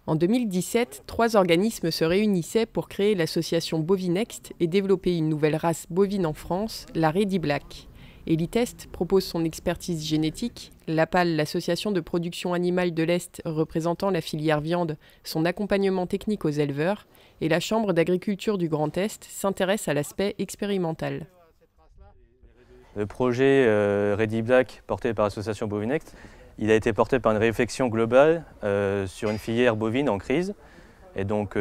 En 2017, 3 organismes se réunissaient pour créer l'association Bovinext et développer une nouvelle race bovine en France, la Ready Black. Elitest propose son expertise génétique, l'APAL, l'association de production animale de l'Est représentant la filière viande, son accompagnement technique aux éleveurs, et la Chambre d'agriculture du Grand Est s'intéresse à l'aspect expérimental. Le projet Ready Black, porté par l'association Bovinext, il a été porté par une réflexion globale sur une filière bovine en crise. Et donc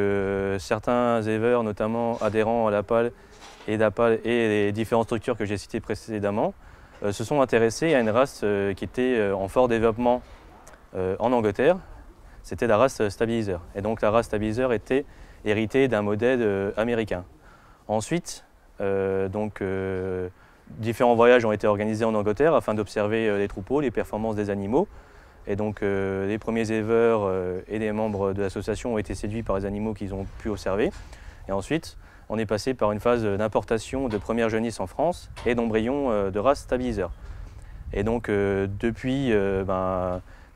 certains éleveurs, notamment adhérents à l'APAL et les différentes structures que j'ai citées précédemment, se sont intéressés à une race qui était en fort développement en Angleterre. C'était la race Stabilizer. Et donc la race Stabilizer était héritée d'un modèle américain. Ensuite, différents voyages ont été organisés en Angleterre afin d'observer les troupeaux, les performances des animaux. Et donc les premiers éleveurs et les membres de l'association ont été séduits par les animaux qu'ils ont pu observer. Et ensuite, on est passé par une phase d'importation de premières jeunisses en France et d'embryons de race Stabilizer. Et donc depuis,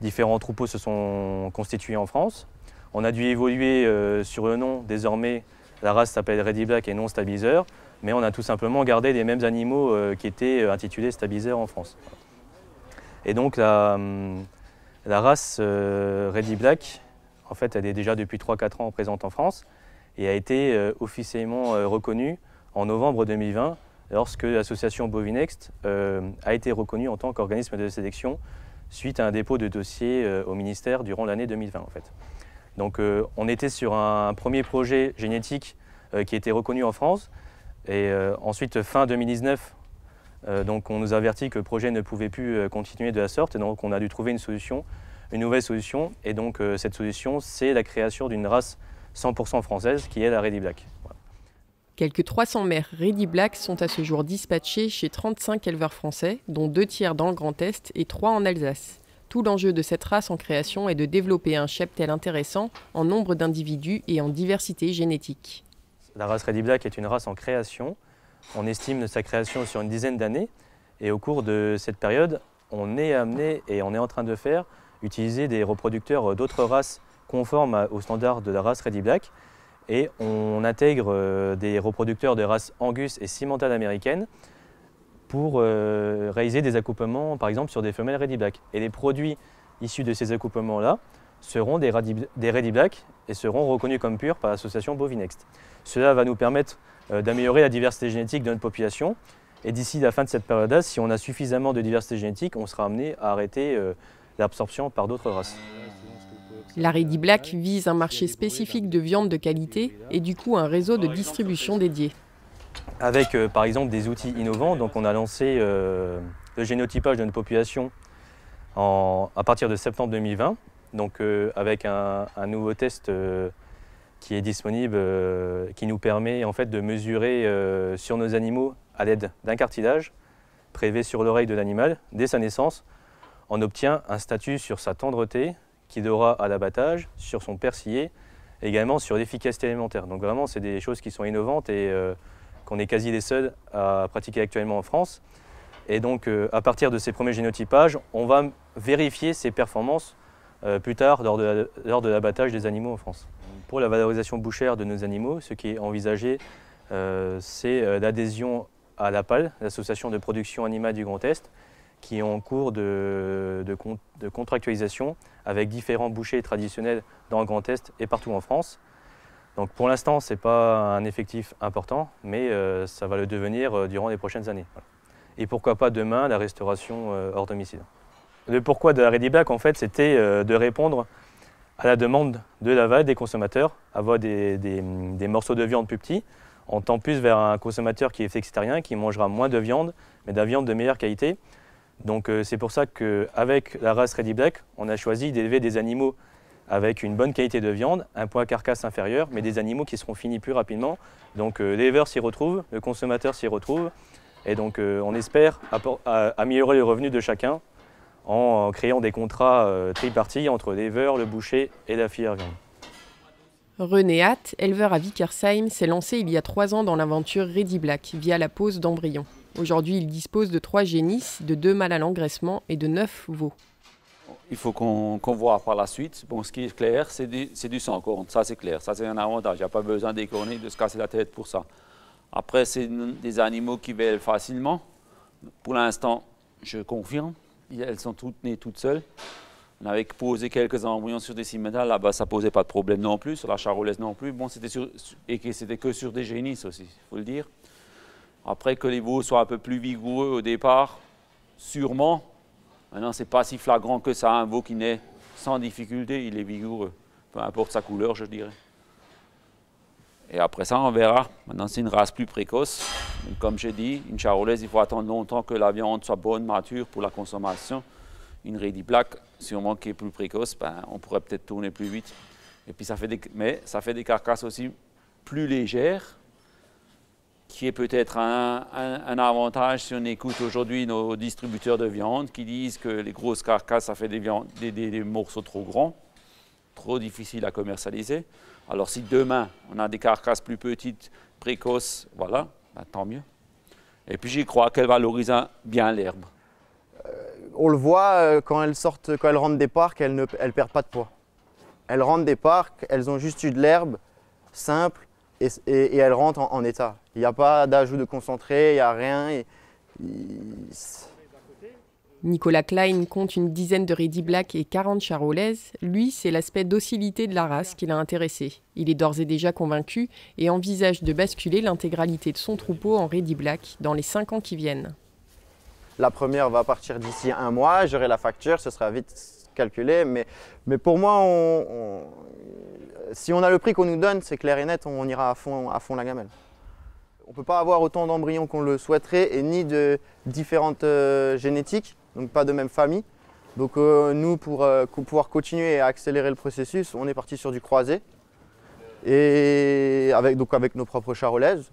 différents troupeaux se sont constitués en France. On a dû évoluer sur le nom. Désormais, la race s'appelle Ready Black et non Stabilizer. Mais on a tout simplement gardé les mêmes animaux qui étaient intitulés Stabilizer en France. Et donc la race Ready Black, en fait, elle est déjà depuis 3-4 ans présente en France et a été officiellement reconnue en novembre 2020 lorsque l'association Bovinext a été reconnue en tant qu'organisme de sélection suite à un dépôt de dossier au ministère durant l'année 2020. En fait. Donc on était sur un premier projet génétique qui était reconnu en France. Et ensuite, fin 2019, donc on nous avertit que le projet ne pouvait plus continuer de la sorte. Et donc on a dû trouver une nouvelle solution. Et donc cette solution, c'est la création d'une race 100% française qui est la Ready Black. Voilà. Quelques 300 mères Ready Black sont à ce jour dispatchées chez 35 éleveurs français, dont 2 tiers dans le Grand Est et 3 en Alsace. Tout l'enjeu de cette race en création est de développer un cheptel intéressant en nombre d'individus et en diversité génétique. La race Ready Black est une race en création. On estime sa création sur une dizaine d'années. Et au cours de cette période, on est amené et on est en train de utiliser des reproducteurs d'autres races conformes aux standards de la race Ready Black. Et on intègre des reproducteurs de races Angus et Simmental américaines pour réaliser des accouplements, par exemple, sur des femelles Ready Black. Et les produits issus de ces accouplements-là seront des Ready Black et seront reconnus comme purs par l'association Bovinext. Cela va nous permettre d'améliorer la diversité génétique de notre population. Et d'ici la fin de cette période-là, si on a suffisamment de diversité génétique, on sera amené à arrêter l'absorption par d'autres races. La Ready Black vise un marché spécifique de viande de qualité et du coup un réseau de distribution dédié. Avec par exemple des outils innovants, donc on a lancé le génotypage de notre population à partir de septembre 2020, donc avec un nouveau test qui est disponible, qui nous permet en fait de mesurer sur nos animaux à l'aide d'un cartilage prélevé sur l'oreille de l'animal dès sa naissance. On obtient un statut sur sa tendreté qu'il aura à l'abattage, sur son persillé, et également sur l'efficacité alimentaire. Donc vraiment, c'est des choses qui sont innovantes et qu'on est quasi les seuls à pratiquer actuellement en France. Et donc, à partir de ces premiers génotypages, on va vérifier ces performances plus tard lors de l'abattage des animaux en France. Pour la valorisation bouchère de nos animaux, ce qui est envisagé, c'est l'adhésion à l'APAL, l'association de production animale du Grand Est, qui est en cours de contractualisation avec différents bouchers traditionnels dans le Grand Est et partout en France. Donc pour l'instant, ce n'est pas un effectif important, mais ça va le devenir durant les prochaines années. Voilà. Et pourquoi pas demain, la restauration hors domicile. Le pourquoi de la Ready Black, en fait, c'était de répondre à la demande de l'aval des consommateurs, avoir des morceaux de viande plus petits. On tend plus vers un consommateur qui est flexitarien, qui mangera moins de viande, mais de la viande de meilleure qualité. Donc c'est pour ça qu'avec la race Ready Black, on a choisi d'élever des animaux avec une bonne qualité de viande, un poids carcasse inférieur, mais des animaux qui seront finis plus rapidement. Donc l'éleveur s'y retrouve, le consommateur s'y retrouve, et donc on espère améliorer le revenu de chacun en créant des contrats tripartis entre l'éleveur, le boucher et la filière viande. René Hatt, éleveur à Vickersheim, s'est lancé il y a 3 ans dans l'aventure Ready Black via la pose d'embryons. Aujourd'hui, il dispose de 3 génisses, de 2 mâles à l'engraissement et de 9 veaux. il faut qu'on voit par la suite. Bon, ce qui est clair, c'est du sans-corne, ça c'est clair, ça c'est un avantage. Il n'y a pas besoin d'écorner, de se casser la tête pour ça. Après, c'est des animaux qui vêlent facilement. Pour l'instant, je confirme, elles sont toutes nées toutes seules. On avait posé quelques embryons sur des cimétales, là-bas ça ne posait pas de problème non plus, sur la charolaise non plus. Bon, c'était que sur des génisses aussi, il faut le dire. Après, que les veaux soient un peu plus vigoureux au départ, sûrement. Maintenant, ce n'est pas si flagrant que ça. Un veau qui naît sans difficulté, il est vigoureux. Peu importe sa couleur, je dirais. Et après ça, on verra. Maintenant, c'est une race plus précoce. Mais comme j'ai dit, une charolaise, il faut attendre longtemps que la viande soit bonne, mature pour la consommation. Une Ready Black, sûrement qui est plus précoce, on pourrait peut-être tourner plus vite. Et puis mais ça fait des carcasses aussi plus légères, qui est peut-être un avantage si on écoute aujourd'hui nos distributeurs de viande qui disent que les grosses carcasses, ça fait des morceaux trop grands, trop difficiles à commercialiser. Alors si demain, on a des carcasses plus petites, précoces, voilà, tant mieux. Et puis j'y crois qu'elles valorisent bien l'herbe. On le voit quand elles rentrent des parcs, elles ne perdent pas de poids. Elles rentrent des parcs, elles ont juste eu de l'herbe simple et elles rentrent en état. Il n'y a pas d'ajout de concentré, il n'y a rien. Nicolas Klein compte une dizaine de Ready Black et 40 charolaises. Lui, c'est l'aspect docilité de la race qui l'a intéressé. Il est d'ores et déjà convaincu et envisage de basculer l'intégralité de son troupeau en Ready Black dans les 5 ans qui viennent. La première va partir d'ici 1 mois, j'aurai la facture, ce sera vite calculé. Mais pour moi, si on a le prix qu'on nous donne, c'est clair et net, on ira à fond la gamelle. On ne peut pas avoir autant d'embryons qu'on le souhaiterait et ni de différentes génétiques, donc pas de même famille. Donc nous, pour pouvoir continuer et accélérer le processus, on est parti sur du croisé, et avec nos propres charolaises.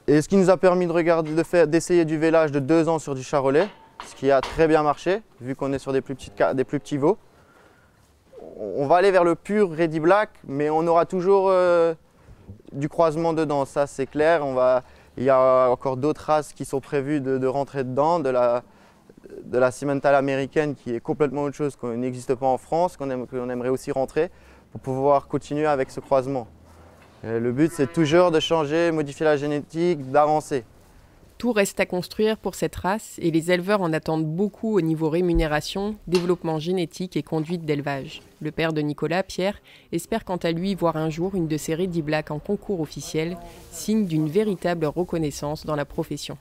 Et ce qui nous a permis d'essayer du vélage de 2 ans sur du charolais, ce qui a très bien marché, vu qu'on est sur des plus petits veaux. On va aller vers le pur Ready Black, mais on aura toujours du croisement dedans, ça c'est clair. Il y a encore d'autres races qui sont prévues de rentrer dedans, de la cimentale américaine qui est complètement autre chose, qui n'existe pas en France, qu'on aimerait aussi rentrer pour pouvoir continuer avec ce croisement. Et le but, c'est toujours de changer, modifier la génétique, d'avancer. Tout reste à construire pour cette race et les éleveurs en attendent beaucoup au niveau rémunération, développement génétique et conduite d'élevage. Le père de Nicolas, Pierre, espère quant à lui voir un jour une de ces Ready Black en concours officiel, signe d'une véritable reconnaissance dans la profession.